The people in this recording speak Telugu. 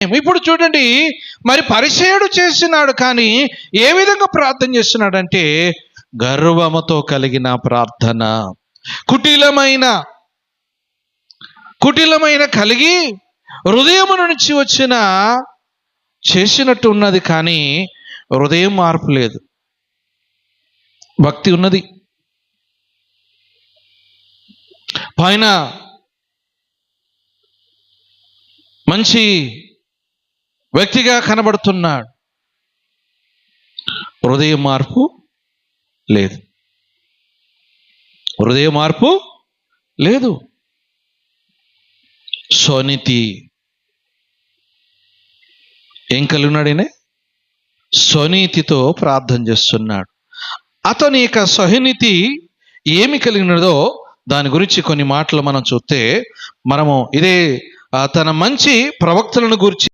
ఇప్పుడు చూడండి, మరి పరిసయ్యుడు చేస్తున్నాడు, కానీ ఏ విధంగా ప్రార్థన చేస్తున్నాడంటే గర్వముతో కలిగిన ప్రార్థన, కుటిలమైన కలిగి హృదయము నుంచి వచ్చిన చేసినట్టు ఉన్నది, కానీ హృదయం మార్పు లేదు. భక్తి ఉన్నది, పైన మంచి వ్యక్తిగా కనబడుతున్నాడు, హృదయ మార్పు లేదు. హృదయ మార్పు లేదు. స్వనీతి ఏం కలిగి ఉన్నాడనే? స్వనీతితో ప్రార్థన చేస్తున్నాడు. అతని యొక్క స్వనీతి ఏమి కలిగినదో దాని గురించి కొన్ని మాటలు మనం చూస్తే, మనము ఇదే తన మంచి ప్రవక్తలను గురించి